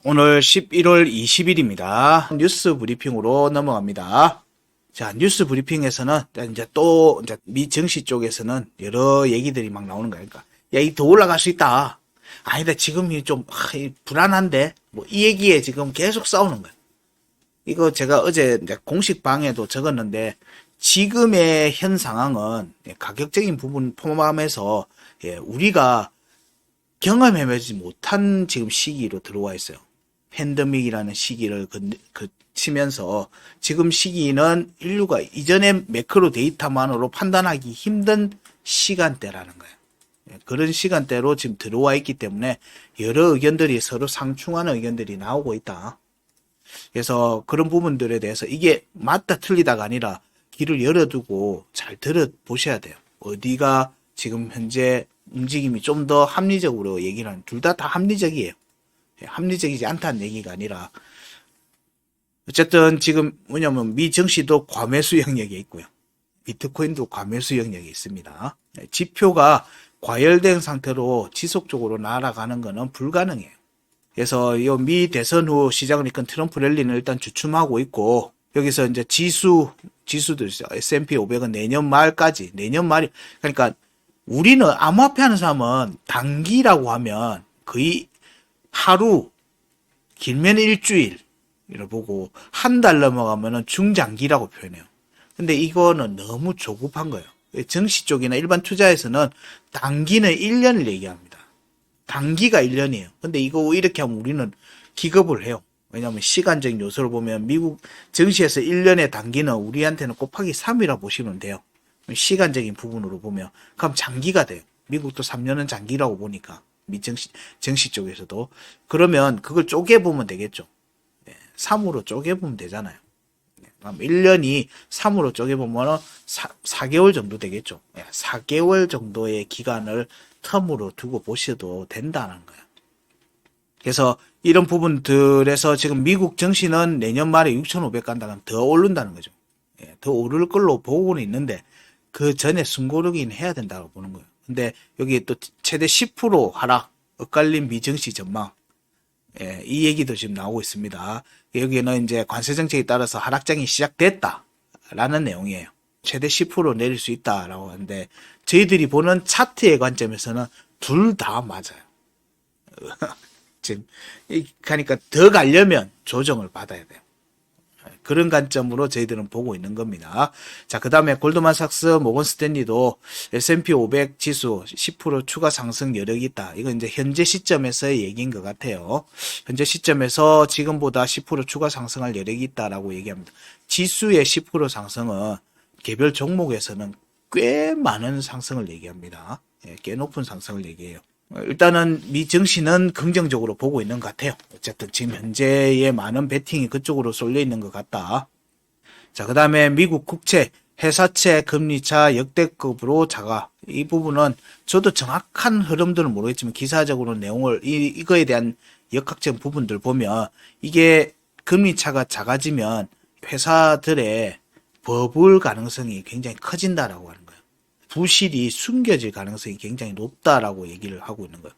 오늘 11월 20일입니다. 뉴스 브리핑으로 넘어갑니다. 자, 뉴스 브리핑에서는 이제 미 증시 쪽에서는 여러 얘기들이 막 나오는 거야. 그러니까 야, 이 더 올라갈 수 있다. 아니다, 지금이 좀 불안한데 뭐 이 얘기에 지금 계속 싸우는 거야. 이거 제가 어제 이제 공식 방에도 적었는데 지금의 현 상황은 가격적인 부분 포함해서 우리가 경험해보지 못한 지금 시기로 들어와 있어요. 팬데믹이라는 시기를 거치면서 지금 시기는 인류가 이전의 매크로 데이터만으로 판단하기 힘든 시간대라는 거예요. 그런 시간대로 지금 들어와 있기 때문에 여러 의견들이 서로 상충하는 의견들이 나오고 있다. 그래서 그런 부분들에 대해서 이게 맞다 틀리다가 아니라 귀를 열어두고 잘 들어보셔야 돼요. 어디가 지금 현재 움직임이 좀 더 합리적으로 얘기를 하는, 둘 다 합리적이에요. 합리적이지 않다는 얘기가 아니라 어쨌든 지금 뭐냐면 미 증시도 과매수 영역에 있고요. 비트코인도 과매수 영역에 있습니다. 지표가 과열된 상태로 지속적으로 날아가는 것은 불가능해요. 그래서 이 미 대선 후 시장을 이끈 트럼프 랠리는 일단 주춤하고 있고, 여기서 이제 지수도 있어요. S&P 500은 내년 말까지, 내년 말이, 그러니까 우리는 암호화폐 하는 사람은 단기라고 하면 거의 하루, 길면 일주일을 보고 한 달 넘어가면은 중장기라고 표현해요. 근데 이거는 너무 조급한 거예요. 증시 쪽이나 일반 투자에서는 단기는 1년을 얘기합니다. 단기가 1년이에요. 근데 이거 이렇게 하면 우리는 기겁을 해요. 왜냐하면 시간적인 요소를 보면 미국 증시에서 1년의 단기는 우리한테는 곱하기 3이라 보시면 돼요. 시간적인 부분으로 보면. 그럼 장기가 돼요. 미국도 3년은 장기라고 보니까. 증시 쪽에서도. 그러면 그걸 쪼개보면 되겠죠. 3으로 쪼개보면 되잖아요. 그럼 1년이 3으로 쪼개보면 4개월 정도 되겠죠. 4개월 정도의 기간을 텀으로 두고 보셔도 된다는 거예요. 그래서 이런 부분들에서 지금 미국 증시는 내년 말에 6,500 간다면 더 오른다는 거죠. 더 오를 걸로 보고는 있는데 그 전에 숨고르기는 해야 된다고 보는 거예요. 근데 여기 또 최대 10% 하락, 엇갈린 미증시 전망, 이 얘기도 지금 나오고 있습니다. 여기는 이제 관세 정책에 따라서 하락장이 시작됐다라는 내용이에요. 최대 10% 내릴 수 있다라고 하는데 저희들이 보는 차트의 관점에서는 둘 다 맞아요. 지금 그러니까 더 가려면 조정을 받아야 돼요. 그런 관점으로 저희들은 보고 있는 겁니다. 자, 그 다음에 골드만삭스, 모건스탠리도 S&P 500 지수 10% 추가 상승 여력이 있다. 이건 이제 현재 시점에서의 얘기인 것 같아요. 현재 시점에서 지금보다 10% 추가 상승할 여력이 있다라고 얘기합니다. 지수의 10% 상승은 개별 종목에서는 꽤 많은 상승을 얘기합니다. 꽤 높은 상승을 얘기해요. 일단은 미 증시는 긍정적으로 보고 있는 것 같아요. 어쨌든 지금 현재의 많은 베팅이 그쪽으로 쏠려 있는 것 같다. 자, 그 다음에 미국 국채, 회사채, 금리차 역대급으로 자가. 이 부분은 저도 정확한 흐름들은 모르겠지만 기사적으로 내용을 이거에 대한 역학적 부분들 보면 이게 금리차가 작아지면 회사들의 버블 가능성이 굉장히 커진다라고 하는 거예요. 부실이 숨겨질 가능성이 굉장히 높다라고 얘기를 하고 있는 거예요.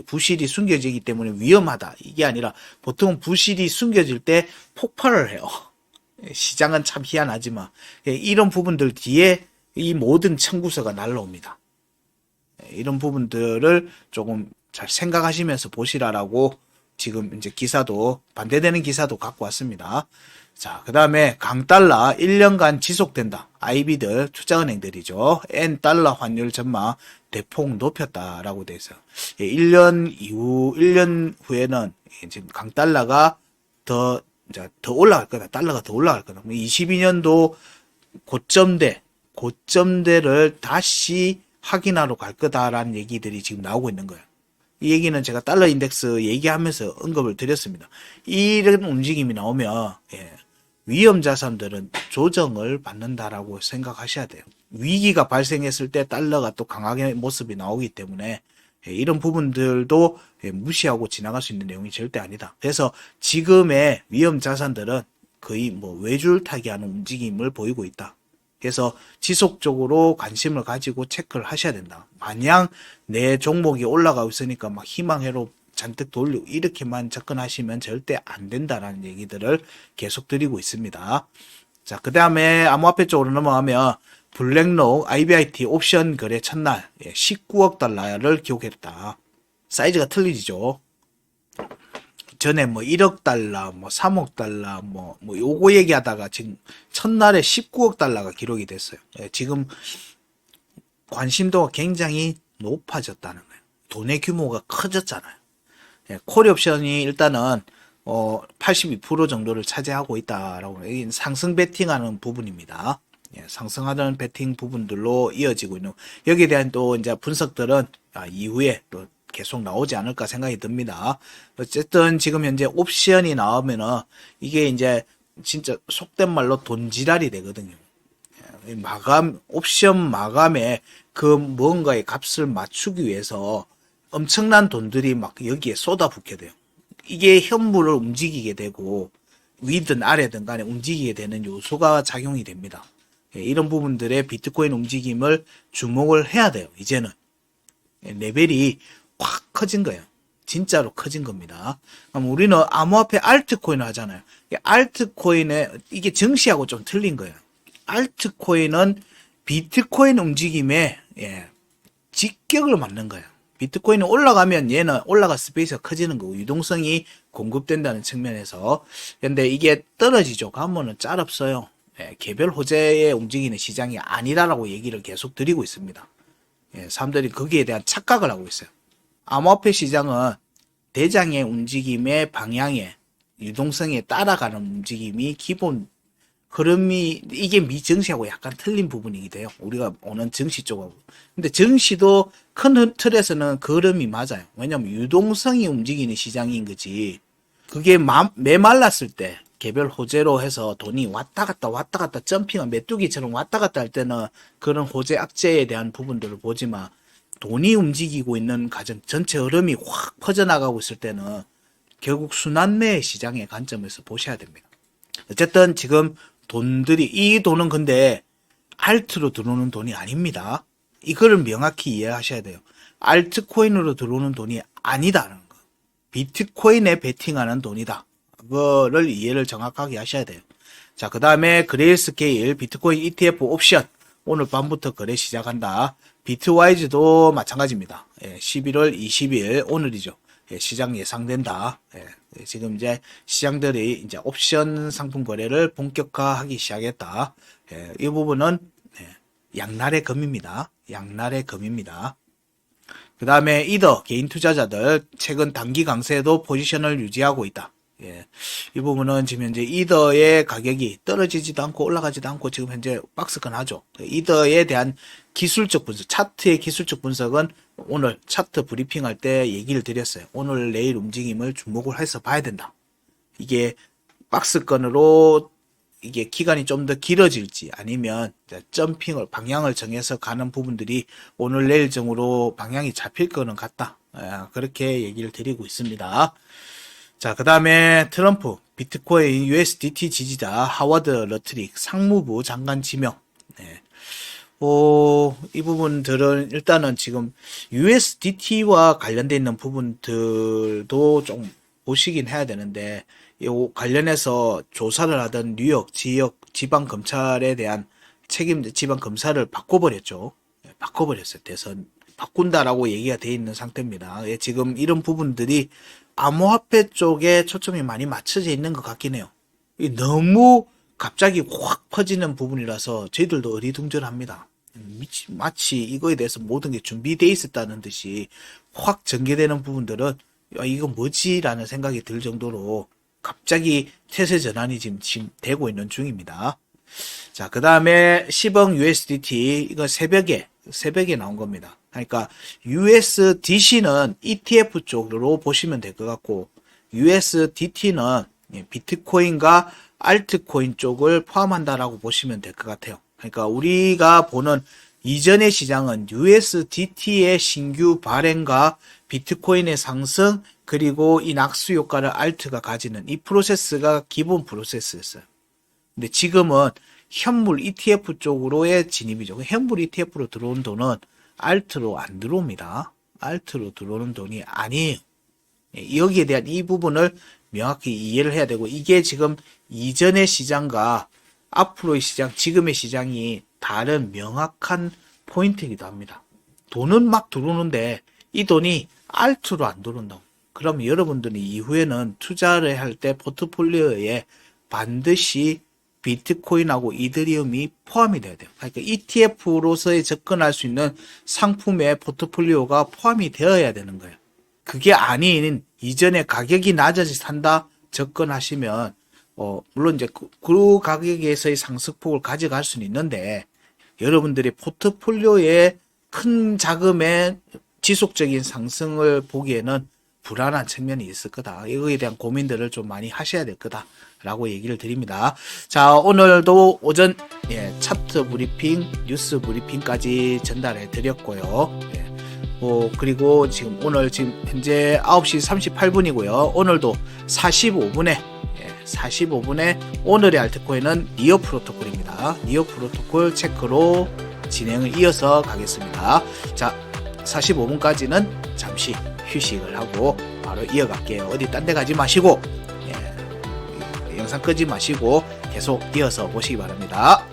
부실이 숨겨지기 때문에 위험하다. 이게 아니라 보통 부실이 숨겨질 때 폭발을 해요. 시장은 참 희한하지만 이런 부분들 뒤에 이 모든 청구서가 날라옵니다. 이런 부분들을 조금 잘 생각하시면서 보시라라고 지금 이제 기사도 반대되는 기사도 갖고 왔습니다. 자, 그 다음에 강달러 1년간 지속된다. IB들, 투자은행들이죠. N달러 환율 전망 대폭 높였다라고 돼 있어요. 1년 이후, 1년 후에는 지금 강달러가 더 올라갈 거다. 달러가 더 올라갈 거다. 22년도 고점대를 다시 확인하러 갈 거다라는 얘기들이 지금 나오고 있는 거예요. 이 얘기는 제가 달러 인덱스 얘기하면서 언급을 드렸습니다. 이런 움직임이 나오면 위험 자산들은 조정을 받는다라고 생각하셔야 돼요. 위기가 발생했을 때 달러가 또 강하게 모습이 나오기 때문에 이런 부분들도 무시하고 지나갈 수 있는 내용이 절대 아니다. 그래서 지금의 위험 자산들은 거의 뭐 외줄타기 하는 움직임을 보이고 있다. 그래서 지속적으로 관심을 가지고 체크를 하셔야 된다. 마냥 내 종목이 올라가고 있으니까 막 희망회로 잔뜩 돌리고 이렇게만 접근하시면 절대 안 된다라는 얘기들을 계속 드리고 있습니다. 자, 그 다음에 암호화폐 쪽으로 넘어가면 블랙록 IBIT 옵션 거래 첫날 19억 달러를 기록했다. 사이즈가 틀리죠. 전에 뭐 1억 달러, 뭐 3억 달러, 뭐 요거 얘기하다가 지금 첫날에 19억 달러가 기록이 됐어요. 지금 관심도가 굉장히 높아졌다는 거예요. 돈의 규모가 커졌잖아요. 콜 옵션이 일단은 82% 정도를 차지하고 있다라고 상승 베팅하는 부분입니다. 상승하는 베팅 부분들로 이어지고 있는 여기에 대한 또 이제 분석들은 이후에 또 계속 나오지 않을까 생각이 듭니다. 어쨌든 지금 현재 옵션이 나오면은 이게 이제 진짜 속된 말로 돈지랄이 되거든요. 옵션 마감에 그 뭔가의 값을 맞추기 위해서 엄청난 돈들이 막 여기에 쏟아붓게 돼요. 이게 현물을 움직이게 되고 위든 아래든 간에 움직이게 되는 요소가 작용이 됩니다. 이런 부분들의 비트코인 움직임을 주목을 해야 돼요. 이제는 레벨이 확 커진 거예요. 진짜로 커진 겁니다. 그럼 우리는 암호화폐 알트코인을 하잖아요. 알트코인에 이게 증시하고 좀 틀린 거예요. 알트코인은 비트코인 움직임에 직격을 맞는 거예요. 비트코인이 올라가면 얘는 올라가 스페이스가 커지는 거고 유동성이 공급된다는 측면에서. 근데 이게 떨어지죠. 가면은 짤 없어요. 개별 호재에 움직이는 시장이 아니다라고 얘기를 계속 드리고 있습니다. 사람들이 거기에 대한 착각을 하고 있어요. 암호화폐 시장은 대장의 움직임의 방향에 유동성에 따라가는 움직임이 기본 흐름이 이게 미증시하고 약간 틀린 부분이기도 해요. 우리가 오는 증시 쪽하고. 근데 증시도 큰 틀에서는 그 흐름이 맞아요. 왜냐면 유동성이 움직이는 시장인 거지. 그게 메말랐을 때 개별 호재로 해서 돈이 왔다 갔다 점핑한 메뚜기처럼 왔다 갔다 할 때는 그런 호재 악재에 대한 부분들을 보지만 돈이 움직이고 있는 가정 전체 흐름이 확 퍼져나가고 있을 때는 결국 순환매 시장의 관점에서 보셔야 됩니다. 어쨌든 지금 돈들이 이 돈은 근데 알트로 들어오는 돈이 아닙니다. 이거를 명확히 이해하셔야 돼요. 알트코인으로 들어오는 돈이 아니다라는 거. 비트코인에 베팅하는 돈이다. 그거를 이해를 정확하게 하셔야 돼요. 자, 그 다음에 그레이스케일 비트코인 ETF 옵션 오늘 밤부터 거래 시작한다. 비트와이즈도 마찬가지입니다. 11월 20일 오늘이죠. 시장 예상된다. 지금 이제 시장들이 이제 옵션 상품 거래를 본격화하기 시작했다. 이 부분은 양날의 검입니다. 양날의 검입니다. 그 다음에 이더 개인 투자자들 최근 단기 강세도 포지션을 유지하고 있다. 이 부분은 지금 현재 이더의 가격이 떨어지지도 않고 올라가지도 않고 지금 현재 박스권 하죠. 이더에 대한 기술적 분석, 차트의 기술적 분석은 오늘 차트 브리핑 할 때 얘기를 드렸어요. 오늘 내일 움직임을 주목을 해서 봐야 된다. 이게 박스권으로 이게 기간이 좀 더 길어질지 아니면 점핑을 방향을 정해서 가는 부분들이 오늘 내일 정으로 방향이 잡힐 거는 같다. 그렇게 얘기를 드리고 있습니다. 자, 그 다음에 트럼프 비트코인 USDT 지지자 하워드 러트릭 상무부 장관 지명. 이 부분들은 일단은 지금 USDT와 관련돼 있는 부분들도 좀 보시긴 해야 되는데, 이 관련해서 조사를 하던 뉴욕 지역 지방 검찰에 대한 책임 지방 검사를 바꿔버렸죠. 바꿔버렸어요. 대선 바꾼다라고 얘기가 돼 있는 상태입니다. 지금 이런 부분들이 암호화폐 쪽에 초점이 많이 맞춰져 있는 것 같긴 해요. 너무 갑자기 확 퍼지는 부분이라서 저희들도 어리둥절합니다. 마치 이거에 대해서 모든 게 준비되어 있었다는 듯이 확 전개되는 부분들은 이거 뭐지? 라는 생각이 들 정도로 갑자기 태세 전환이 지금 되고 있는 중입니다. 자, 그 다음에 10억 USDT 이거 새벽에 나온 겁니다. 그러니까 USDC는 ETF 쪽으로 보시면 될 것 같고 USDT는 비트코인과 알트코인 쪽을 포함한다라고 보시면 될 것 같아요. 그러니까 우리가 보는 이전의 시장은 USDT의 신규 발행과 비트코인의 상승 그리고 이 낙수 효과를 알트가 가지는 이 프로세스가 기본 프로세스였어요. 근데 지금은 현물 ETF 쪽으로의 진입이죠. 현물 ETF로 들어온 돈은 알트로 안 들어옵니다. 알트로 들어오는 돈이 아니에요. 여기에 대한 이 부분을 명확히 이해를 해야 되고, 이게 지금 이전의 시장과 앞으로의 시장, 지금의 시장이 다른 명확한 포인트이기도 합니다. 돈은 막 들어오는데 이 돈이 알트로 안 들어온다고. 그럼 여러분들이 이후에는 투자를 할 때 포트폴리오에 반드시 비트코인하고 이더리움이 포함이 돼야 돼요. 그러니까 ETF로서의 접근할 수 있는 상품의 포트폴리오가 포함이 되어야 되는 거예요. 그게 아닌 이전에 가격이 낮아서 산다 접근하시면 물론 이제 그 가격에서의 상승폭을 가져갈 수는 있는데, 여러분들이 포트폴리오에 큰 자금의 지속적인 상승을 보기에는 불안한 측면이 있을 거다. 이거에 대한 고민들을 좀 많이 하셔야 될 거다라고 얘기를 드립니다. 자, 오늘도 오전 차트 브리핑, 뉴스 브리핑까지 전달해 드렸고요. 그리고 오늘 현재 9시 38분이고요. 오늘도 45분에 오늘의 알트코인은 니오 프로토콜입니다. 니오 프로토콜 체크로 진행을 이어서 가겠습니다. 자, 45분까지는 잠시 휴식을 하고 바로 이어갈게요. 어디 딴 데 가지 마시고 영상 끄지 마시고 계속 이어서 보시기 바랍니다.